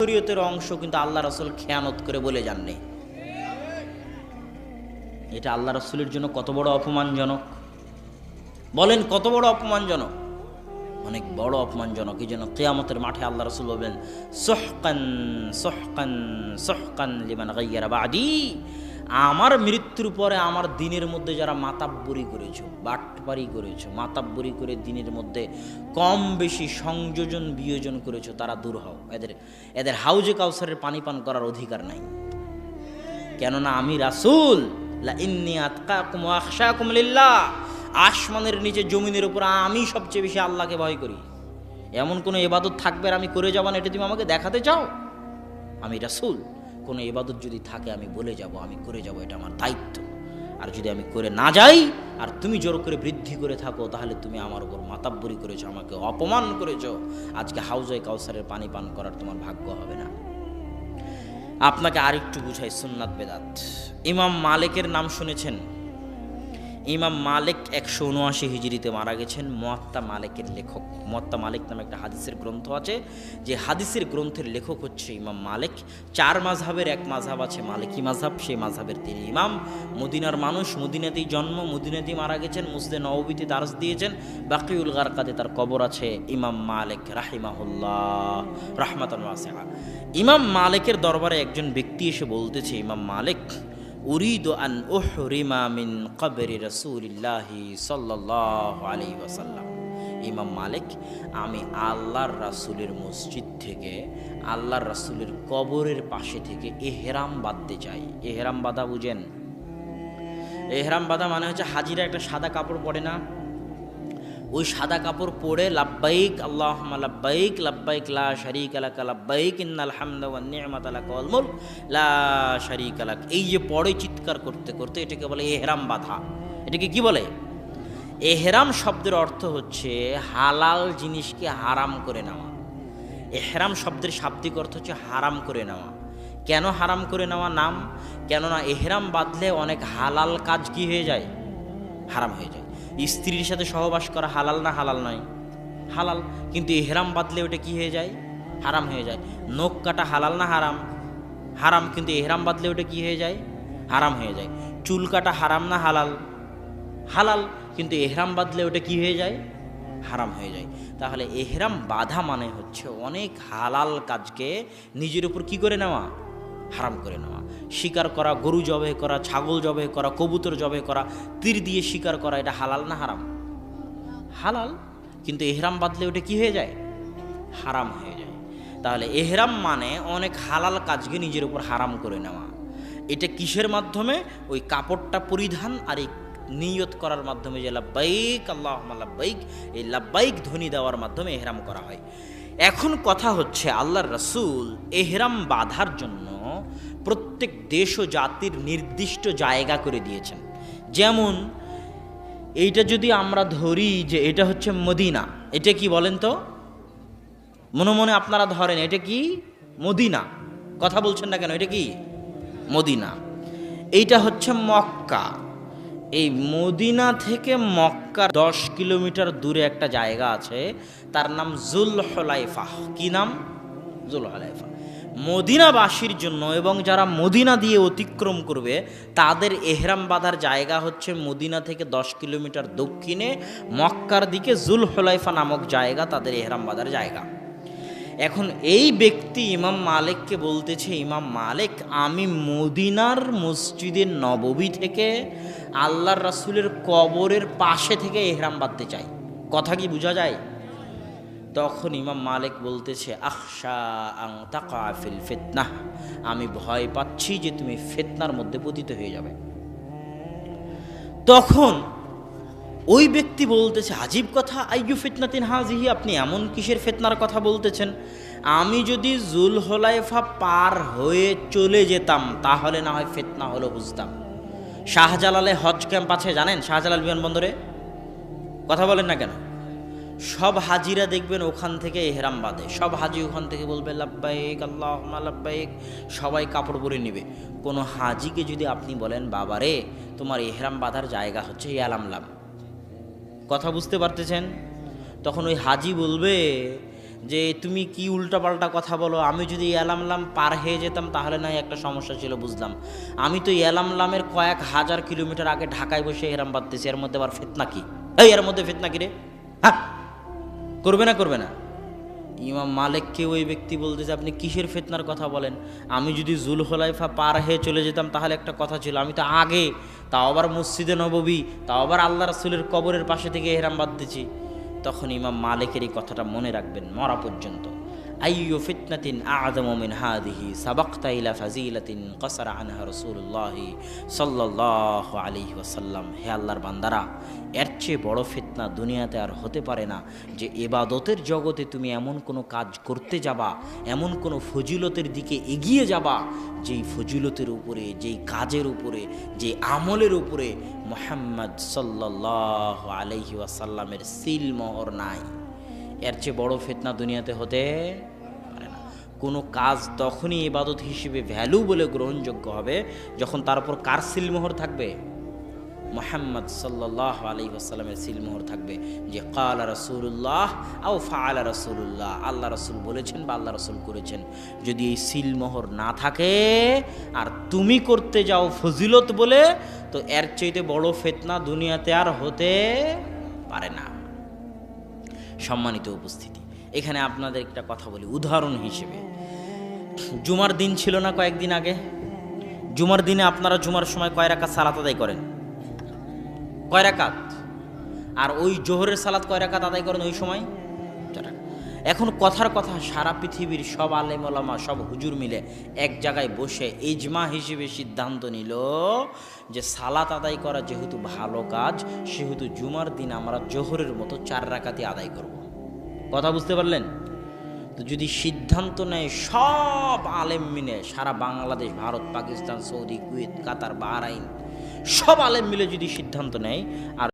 শরীয়তের অংশ কিন্তু আল্লাহ রাসূল খেয়ানত করে বলে যাননি। এটা আল্লাহ রাসূলের জন্য কত বড় অপমানজনক, বলেন কত বড় অপমানজনক? অনেক বড় অপমানজনক। এই জন্য কিয়ামতের মাঠে আল্লাহ রাসূল বলবেন, সুহকান সুহকান সুহকান লিমান গায়্যারা বাদি। আমার মৃত্যুর পরে আমার দিনের মধ্যে যারা মাতাব্বরি করেছো, বাটপারি করেছো, মাতাব্বরি করে দিনের মধ্যে কম বেশি সংযোজন বিয়োজন করেছো, তারা দূর হও। এদের হাউজে কাউসারের পানি পান করার অধিকার নাই। কেননা আমি রাসূল, লা ইন্নী আতকাকুম ওয়া আখশাকুম লিল্লাহ, আসমানের নিচে জমিনের উপর আমি সবচেয়ে বেশি আল্লাহকে ভয় করি। এমন কোনো ইবাদত থাকবে আর আমি করে যাব না, এটা তুমি আমাকে দেখাতে চাও? আমি রাসূল, কোনো ইবাদত যদি থাকে আমি বলে যাব, আমি করে যাব, এটা আমার দায়িত্ব। আর যদি আমি করে না যাই আর তুমি জোর করে বৃদ্ধি করে থাকো, তাহলে তুমি আমার উপর মাতাব্বরি করেছো, আমাকে অপমান করেছো। আজকে হাউজে কাউসারের পানি পান করার তোমার ভাগ্য হবে না। আপনাকে আরেকটু বুঝাই সুন্নাত বেদাত। ইমাম মালিকের নাম শুনেছেন? ইমাম মালিক 179 হিজরিতে মারা গেছেন। মুয়াত্তা মালিকের লেখক। মুয়াত্তা মালিক নামে একটা হাদিসের গ্রন্থ আছে, যে হাদিসের গ্রন্থের লেখক হচ্ছে ইমাম মালিক। 4 মাযহাবের এক মাযহাব আছে মালিকি মাযহাব, সেই মাযহাবের তিনি ইমাম। মদিনার মানুষ, মদিনাতেই জন্ম, মদিনাতেই মারা গেছেন। মসজিদে নববীতে দারস দিয়েছেন। বাকিউল গারকাতে তার কবর আছে। ইমাম মালিক রাহিমাহুল্লাহ রাহমাতান ওয়াসিআ। ইমাম মালিকের দরবারে একজন ব্যক্তি এসে বলতেছে, ইমাম মালিক, উরিদু আন উহরিমা মিন কবরি রাসূলিল্লাহি সাল্লাল্লাহু আলাইহি ওয়াসাল্লাম। ইমাম মালিক, আমি আল্লাহর রাসূলের মসজিদ থেকে, আল্লাহর রাসূলের কবরের পাশে থেকে ইহরাম বাঁধতে চাই। ইহরাম বাঁধা বুঝেন? ইহরাম বাঁধা মানে হচ্ছে হাজিরা একটা সাদা কাপড় পরে না, ওই সাদা কাপড় পরে লাব্বাইক আল্লাহুম্মা লাব্বাইক লাব্বাইক লা শারীকা লাক লাব্বাইক ইন্নাল হামদা ওয়ান নি'মাতা লাক ওয়াল মুলক লা শারীকা লাক, এই যে পরে চিৎকার করতে করতে, এটাকে বলে ইহরাম বাঁধা। এটাকে কি বলে? ইহরাম শব্দের অর্থ হচ্ছে হালাল জিনিসকে হারাম করে নেওয়া। ইহরাম শব্দের শাব্দিক অর্থ হচ্ছে হারাম করে নেওয়া। কেন হারাম করে নেওয়া নাম? কেননা ইহরাম বাঁধলে অনেক হালাল কাজ কি হয়ে যায়? হারাম হয়ে যায়। স্ত্রীর সাথে সহবাস করা হালাল না হালাল নয়? হালাল। কিন্তু ইহরাম বাঁধলে ওটা কি হয়ে যায়? হারাম হয়ে যায়। নখ কাটা হালাল না হারাম? হারাম। কিন্তু ইহরাম বাঁধলে ওটা কি হয়ে যায়? হারাম হয়ে যায়। চুল কাটা হারাম না হালাল? হালাল। কিন্তু ইহরাম বাঁধলে ওটা কি হয়ে যায়? হারাম হয়ে যায়। তাহলে ইহরাম বাঁধা মানে হচ্ছে অনেক হালাল কাজকে নিজের উপর কি করে নেওয়া? হারাম করে নেওয়া। শিকার করা, গরু জবাই করা, ছাগল জবাই করা, কবুতর জবাই করা, তীর দিয়ে শিকার করা, এটা হালাল না হারাম? হালাল। কিন্তু ইহরাম বাঁধলে ওটা কি হয়ে যায়? হারাম হয়ে যায়। তাহলে ইহরাম মানে অনেক হালাল কাজকে নিজের উপর হারাম করে নেওয়া। এটা কিসের মাধ্যমে? ওই কাপড়টা পরিধান আর এই নিয়ত করার মাধ্যমে, যে লাব্বাইক আল্লাহুম্মা লাব্বাইক, এই লাব্বাইক ধ্বনি দেওয়ার মাধ্যমে ইহরাম করা হয়। এখন কথা হচ্ছে, আল্লাহর রাসূল ইহরাম বাঁধার জন্য প্রত্যেক দেশ ও জাতির নির্দিষ্ট জায়গা করে দিয়েছেন। যেমন এইটা যদি আমরা ধরি যে এটা হচ্ছে মদিনা, এটা কি বলেন তো? মনে মনে আপনারা ধরেন এটা কি? মদিনা। কথা বলছেন না কেন? এটা কি মদিনা। এইটা হচ্ছে মক্কা। এই মদিনা থেকে মক্কা 10 কিলোমিটার দূরে একটা জায়গা আছে, তার নাম যুলহুলাইফা। কি নাম? যুলহুলাইফা। মদিনাবাসীর জন্য এবং যারা মদিনা দিয়ে অতিক্রম করবে তাদের ইহরাম বাঁধার জায়গা হচ্ছে মদিনা থেকে 10 কিলোমিটার দক্ষিণে মক্কার দিকে যুলহুলাইফা নামক জায়গা তাদের ইহরাম বাঁধার জায়গা। এখন এই ব্যক্তি ইমাম মালিককে বলতেছে, ইমাম মালিক, আমি মদিনার মসজিদের নববী থেকে আল্লাহর রাসূলের কবরের পাশে থেকে ইহরাম বাঁধতে চাই। কথা কি বোঝা যায়? তখন ইমাম মালিক বলতেছে, আখশা আন তাকা ফিল ফিতনাহ, আমি ভয় পাচ্ছি যে তুমি ফিতনার মধ্যে পতিত হয়ে যাবে। তখন ওই ব্যক্তি বলতেছে, আজীব কথা, আইয়ু ফিতনাতিন হাজিহি, আপনি এমন কিসের ফিতনার কথা বলতেছেন? আমি যদি যুলহুলাইফা পার হয়ে চলে যেতাম তাহলে না হয় ফিতনা হলো বুঝতাম। শাহজালালে হজ ক্যাম্প আছে জানেন? শাহজালাল বিমানবন্দরে। কথা বলেন না কেন? সব হাজিরা দেখবেন ওখান থেকে ইহরাম বাঁধে। সব হাজি ওখান থেকে বলবে লাব্বাইক আল্লাহুম্মা লাব্বাইক, সবাই কাপড় পরে নেবে। কোনো হাজিকে যদি আপনি বলেন, বাবারে তোমার ইহরাম বাঁধার জায়গা হচ্ছে ইয়ালামলাম, কথা বুঝতে পারতেছেন? তখন ওই হাজি বলবে যে তুমি কি উল্টাপাল্টা কথা বলো, আমি যদি এলামলাম পার হয়ে যেতাম তাহলে নাই একটা সমস্যা ছিল, বুঝলাম। আমি তো এলামলামের কয়েক হাজার কিলোমিটার আগে ঢাকায় বসে এরাম বাঁধতেছি, এর মধ্যে আবার ফিতনা কি? এই এর মধ্যে ফিতনা কি রে? হ্যাঁ, করবে না করবে না? ইমাম মালিককে ওই ব্যক্তি বলতেছে আপনি কিসের ফিতনার কথা বলেন? আমি যদি জুলহুলাইফা পার হয়ে চলে যেতাম তাহলে একটা কথা ছিল, আমি তো আগে, তাও আবার মসজিদে নববী, তাও আবার আল্লাহ রাসূলের কবরের পাশে থেকে এহরাম বাঁধতেছি। তখন ইমাম মালিকের এই কথাটা মনে রাখবেন মরা পর্যন্ত। আইয়ু ফিতনাতিন আ'যামু মিন হাযিহি সাবাকতা ইলা ফাজিলাতিন কাসারা আনহা রাসূলুল্লাহ সাল্লাল্লাহু আলাইহি ওয়াসাল্লাম। হে আল্লাহর বান্দারা, এর চেয়ে বড় ফিতনা দুনিয়াতে আর হতে পারে না যে ইবাদতের জগতে তুমি এমন কোনো কাজ করতে যাবা, এমন কোনো ফজিলতের দিকে এগিয়ে যাবা, যেই ফজিলতের উপরে, যেই কাজের উপরে, যেই আমলের উপরে মুহাম্মদ সাল্লাল্লাহু আলাইহি ওয়াসাল্লামের সিল মোহর নাই। এর চেয়ে বড় ফিতনা দুনিয়াতে হতে পারে না। কোনো কাজ তখনই ইবাদত হিসেবে ভ্যালু বলে গ্রহণযোগ্য হবে যখন তার উপর কার সিলমোহর থাকবে? মুহাম্মদ সাল্লাল্লাহু আলাইহি ওয়াসাল্লামের সিলমোহর থাকবে, যে ক্বালা রাসূলুল্লাহ আও ফাআলা রাসূলুল্লাহ, আল্লাহ রাসূল বলেছেন বা আল্লাহ রাসূল করেছেন। যদি এই সিলমোহর না থাকে আর তুমি করতে যাও ফজিলত বলে, তো এর চাইতে বড় ফিতনা দুনিয়াতে আর হতে পারে না। সম্মানিত উপস্থিতি, এখানে আপনাদের একটা কথা বলি উদাহরণ হিসেবে। জুমার দিন ছিল না কয়েকদিন আগে? জুমার দিনে আপনারা জুমার সময় কয় রাকাত সালাত আদায় করেন? কয় রাকাত? আর ওই জোহরের সালাত কয় রাকাত আদায় করেন ওই সময়? 4 রাকাত। এখন কথার কথা, সারা পৃথিবীর সব আলেম ওলামা, সব হুজুর মিলে এক জায়গায় বসে ইজমা হিসেবে সিদ্ধান্ত নিল যে সালাত আদায় করা যেহেতু ভালো কাজ, সেহেতু জুমার দিন আমরা জোহরের মতো 4 রাকাতই আদায় করব। কথা বুঝতে পারলেন? তো যদি সিদ্ধান্ত নেয় সব আলেম মিলে, সারা বাংলাদেশ, ভারত, পাকিস্তান, সৌদি, কুয়েত, কাতার, বাহরাইন, সব আলেম মিলে যদি সিদ্ধান্ত নেয়, আর